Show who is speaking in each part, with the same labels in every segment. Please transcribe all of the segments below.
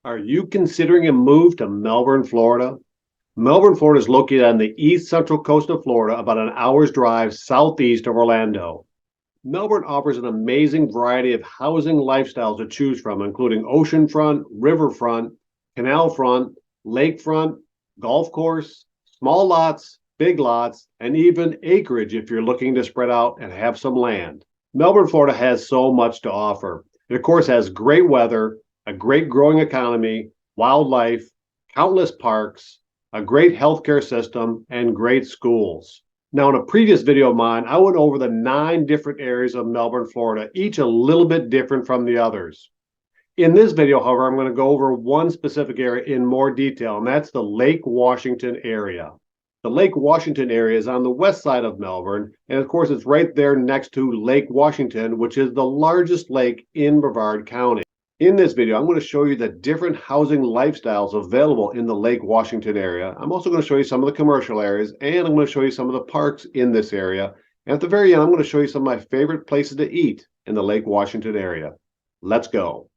Speaker 1: Are you considering a move to Melbourne, Florida? Melbourne, Florida is located on the east central coast of Florida, about an hour's drive southeast of Orlando. Melbourne offers an amazing variety of housing lifestyles to choose from, including oceanfront, riverfront, canalfront, lakefront, golf course, small lots, big lots, and even acreage if you're looking to spread out and have some land. Melbourne, Florida has so much to offer. It, of course, has great weather, a great growing economy, wildlife, countless parks, a great healthcare system, and great schools. Now, in a previous video of mine, I went over the 9 different areas of Melbourne, Florida, each a little bit different from the others. In this video, however, I'm going to go over one specific area in more detail, and that's the Lake Washington area. The Lake Washington area is on the west side of Melbourne, and of course, it's right there next to Lake Washington, which is the largest lake in Brevard County. In this video, I'm going to show you the different housing lifestyles available in the Lake Washington area. I'm also going to show you some of the commercial areas, and I'm going to show you some of the parks in this area. And at the very end, I'm going to show you some of my favorite places to eat in the Lake Washington area. Let's go.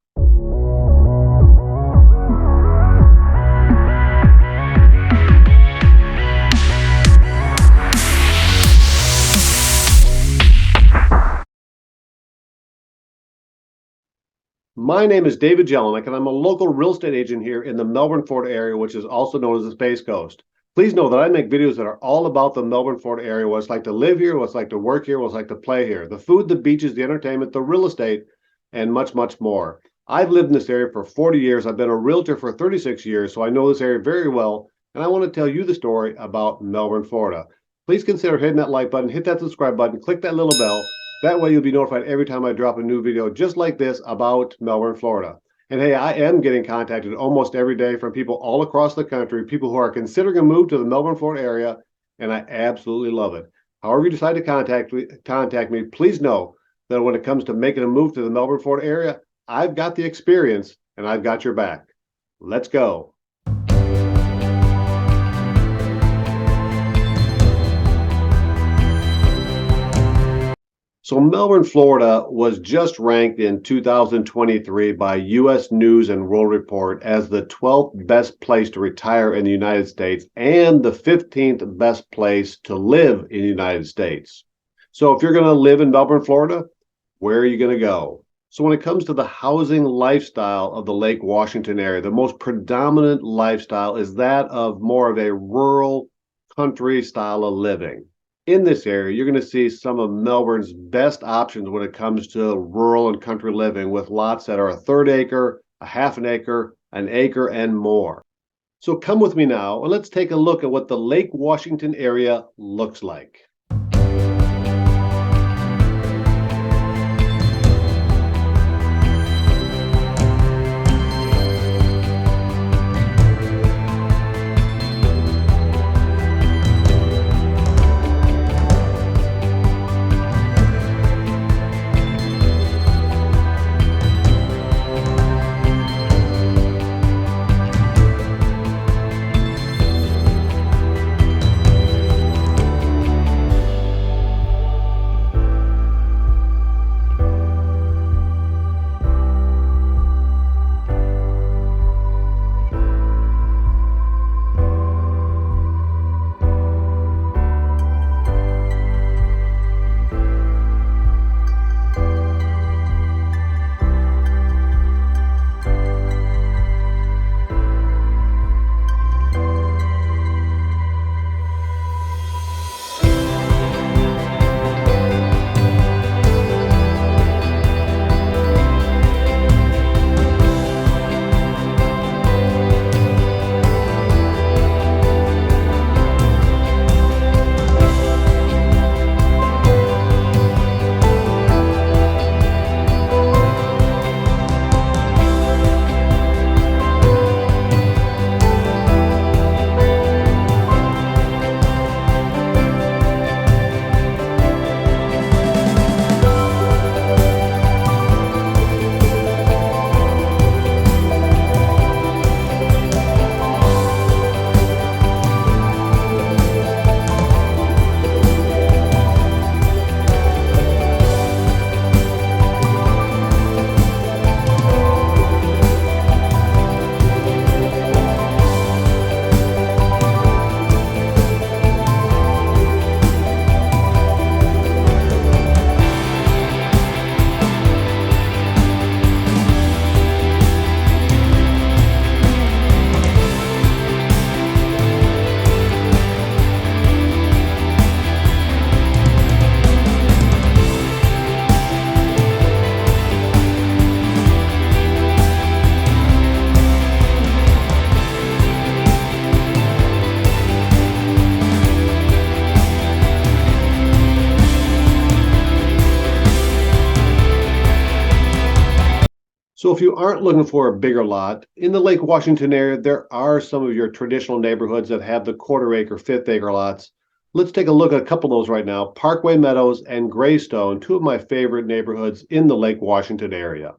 Speaker 1: My name is David Jelinek, and I'm a local real estate agent here in the Melbourne, Florida area, which is also known as the Space Coast. Please know that I make videos that are all about the Melbourne, Florida area, what it's like to live here, what it's like to work here, what it's like to play here, the food, the beaches, the entertainment, the real estate, and much, much more. I've lived in this area for 40 years. I've been a realtor for 36 years, so I know this area very well, and I want to tell you the story about Melbourne, Florida. Please consider hitting that like button, hit that subscribe button, click that little bell. That way you'll be notified every time I drop a new video just like this about Melbourne, Florida. And hey, I am getting contacted almost every day from people all across the country, people who are considering a move to the Melbourne, Florida area, and I absolutely love it. However you decide to contact me, please know that when it comes to making a move to the Melbourne, Florida area, I've got the experience and I've got your back. Let's go. So Melbourne, Florida was just ranked in 2023 by U.S. News and World Report as the 12th best place to retire in the United States and the 15th best place to live in the United States. So if you're going to live in Melbourne, Florida, where are you going to go? So when it comes to the housing lifestyle of the Lake Washington area, the most predominant lifestyle is that of more of a rural country style of living. In this area, you're going to see some of Melbourne's best options when it comes to rural and country living, with lots that are a 1/3 acre, a 1/2 acre, and more. So come with me now and let's take a look at what the Lake Washington area looks like. So if you aren't looking for a bigger lot, in the Lake Washington area, there are some of your traditional neighborhoods that have the quarter acre, fifth acre lots. Let's take a look at a couple of those right now. Parkway Meadows and Greystone, two of my favorite neighborhoods in the Lake Washington area.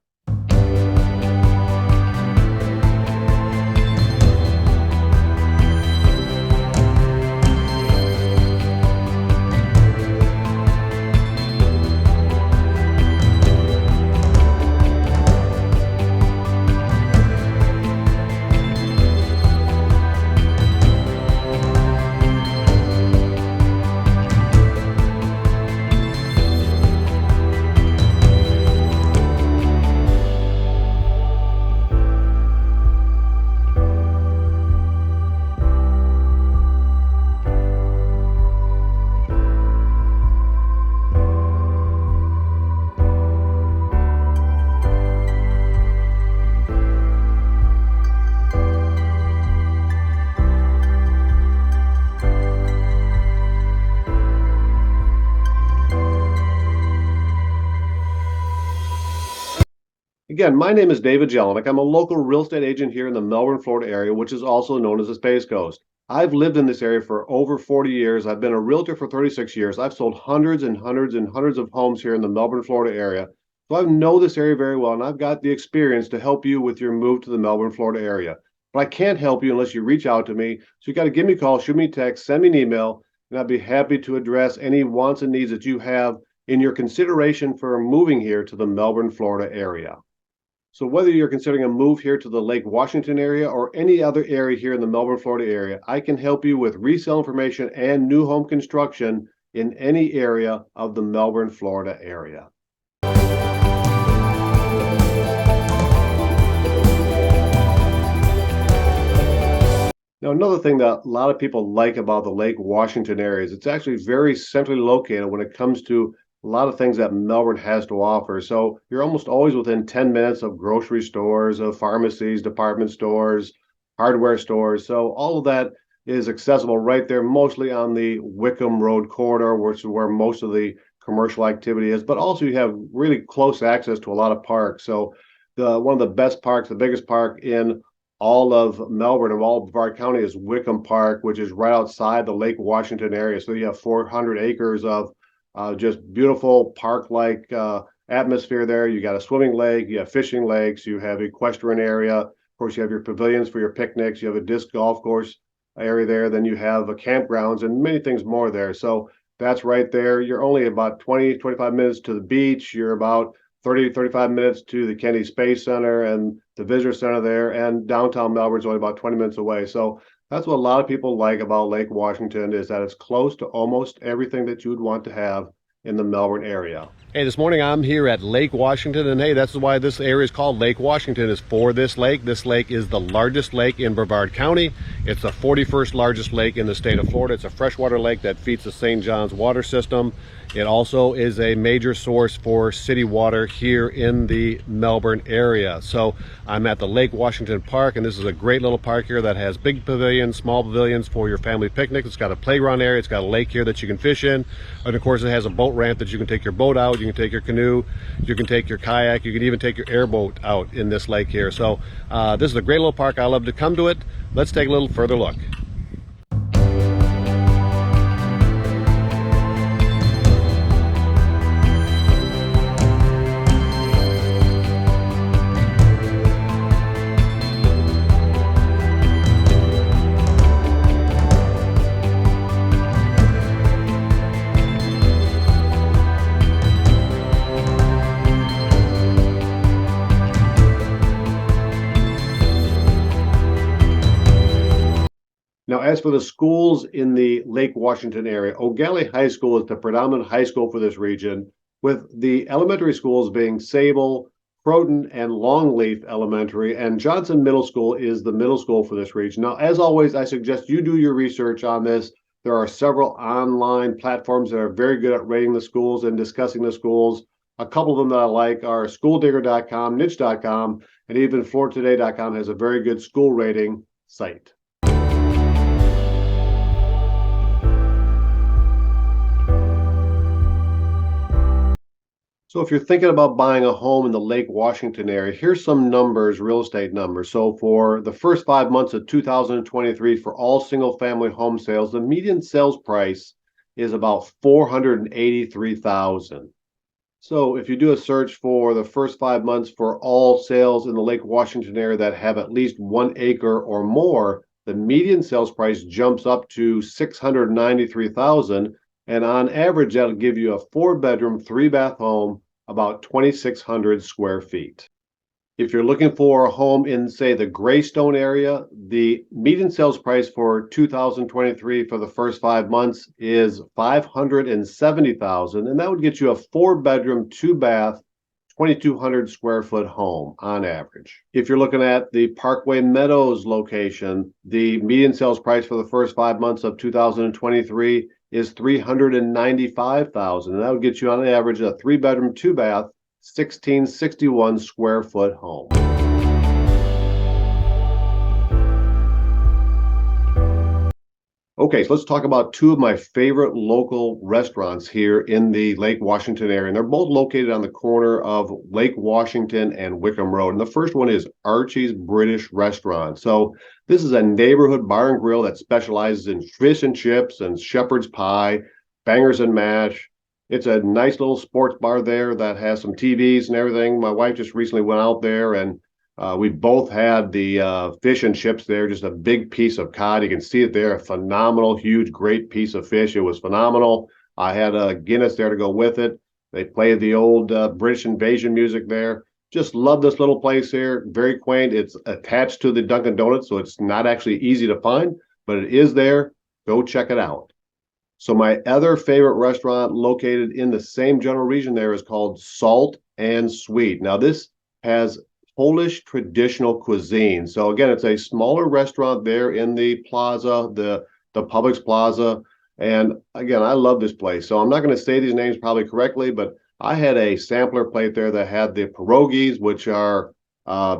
Speaker 1: Again, my name is David Jelinek. I'm a local real estate agent here in the Melbourne, Florida area, which is also known as the Space Coast. I've lived in this area for over 40 years. I've been a realtor for 36 years. I've sold hundreds and hundreds and hundreds of homes here in the Melbourne, Florida area. So I know this area very well, and I've got the experience to help you with your move to the Melbourne, Florida area. But I can't help you unless you reach out to me. So you got to give me a call, shoot me a text, send me an email, and I'd be happy to address any wants and needs that you have in your consideration for moving here to the Melbourne, Florida area. So whether you're considering a move here to the Lake Washington area or any other area here in the Melbourne, Florida area, I can help you with resale information and new home construction in any area of the Melbourne, Florida area. Now, another thing that a lot of people like about the Lake Washington area is it's actually very centrally located when it comes to a lot of things that Melbourne has to offer. So you're almost always within 10 minutes of grocery stores, of pharmacies, department stores, hardware stores. So all of that is accessible right there, mostly on the Wickham Road corridor, which is where most of the commercial activity is. But also you have really close access to a lot of parks. So one of the best parks, the biggest park in all of Melbourne and all of Brevard County is Wickham Park, which is right outside the Lake Washington area. So you have 400 acres of just beautiful park-like atmosphere there. You got a swimming lake, you have fishing lakes, you have equestrian area. Of course, you have your pavilions for your picnics. You have a disc golf course area there. Then you have campgrounds and many things more there. So that's right there. You're only about 20, 25 minutes to the beach. You're about 30, 35 minutes to the Kennedy Space Center and the Visitor Center there. And downtown Melbourne's only about 20 minutes away. So that's what a lot of people like about Lake Washington is that it's close to almost everything that you would want to have in the Melbourne area.
Speaker 2: Hey, this morning I'm here at Lake Washington, and hey, that's why this area is called Lake Washington, is for this lake. This lake is the largest lake in Brevard County. It's the 41st largest lake in the state of Florida. It's a freshwater lake that feeds the St. John's water system. It also is a major source for city water here in the Melbourne area. So I'm at the Lake Washington Park, and this is a great little park here that has big pavilions, small pavilions for your family picnic. It's got a playground area. It's got a lake here that you can fish in. And of course, it has a boat ramp that you can take your boat out. You can take your canoe. You can take your kayak. You can even take your airboat out in this lake here. So this is a great little park. I love to come to it. Let's take a little further look.
Speaker 1: Now, as for the schools in the Lake Washington area, O'Galley High School is the predominant high school for this region, with the elementary schools being Sable, Croton, and Longleaf Elementary, and Johnson Middle School is the middle school for this region. Now, as always, I suggest you do your research on this. There are several online platforms that are very good at rating the schools and discussing the schools. A couple of them that I like are schooldigger.com, niche.com, and even floortoday.com has a very good school rating site. So if you're thinking about buying a home in the Lake Washington area, here's some numbers, real estate numbers. So for the first 5 months of 2023, for all single family home sales, the median sales price is about 483,000. So if you do a search for the first 5 months for all sales in the Lake Washington area that have at least 1 acre or more, the median sales price jumps up to 693,000. And on average, that'll give you a 4 bedroom, 3 bath home, about 2,600 square feet. If you're looking for a home in, say, the Greystone area, the median sales price for 2023 for the first 5 months is 570,000, and that would get you a 4 bedroom, 2 bath, 2,200 square foot home on average. If you're looking at the Parkway Meadows location, the median sales price for the first 5 months of 2023 is 395,000, and that would get you on average a 3 bedroom, 2 bath, 1,661 square foot home. Okay, so let's talk about two of my favorite local restaurants here in the Lake Washington area. And they're both located on the corner of Lake Washington and Wickham Road. And the first one is Archie's British Restaurant. So this is a neighborhood bar and grill that specializes in fish and chips and shepherd's pie, bangers and mash. It's a nice little sports bar there that has some TVs and everything. My wife just recently went out there, and we both had the fish and chips there, just a big piece of cod. You can see it there, a phenomenal, huge, great piece of fish. It was phenomenal. I had a Guinness there to go with it. They played the old British invasion music there. Just love this little place here. Very quaint. It's attached to the Dunkin' Donuts, so it's not actually easy to find, but it is there. Go check it out. So my other favorite restaurant located in the same general region there is called Salt and Sweet. Now this has Polish traditional cuisine. So again, it's a smaller restaurant there in the plaza, the Publix Plaza. And again, I love this place. So I'm not going to say these names probably correctly, but I had a sampler plate there that had the pierogies, which are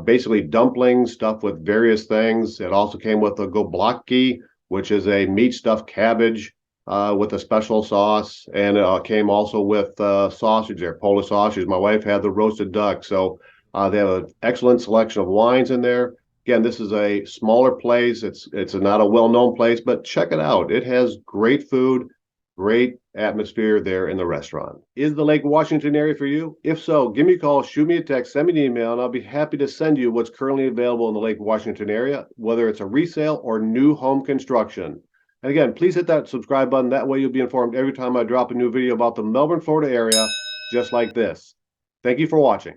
Speaker 1: basically dumplings stuffed with various things. It also came with a goblaki, which is a meat stuffed cabbage with a special sauce, and it came also with sausage there, Polish sausage. My wife had the roasted duck. So they have an excellent selection of wines in there. Again, this is a smaller place. It's not a well-known place, but check it out. It has great food, great atmosphere there in the restaurant. Is the Lake Washington area for you? If so, give me a call, shoot me a text, send me an email, and I'll be happy to send you what's currently available in the Lake Washington area, whether it's a resale or new home construction. And again, please hit that subscribe button. That way you'll be informed every time I drop a new video about the Melbourne, Florida area, just like this. Thank you for watching.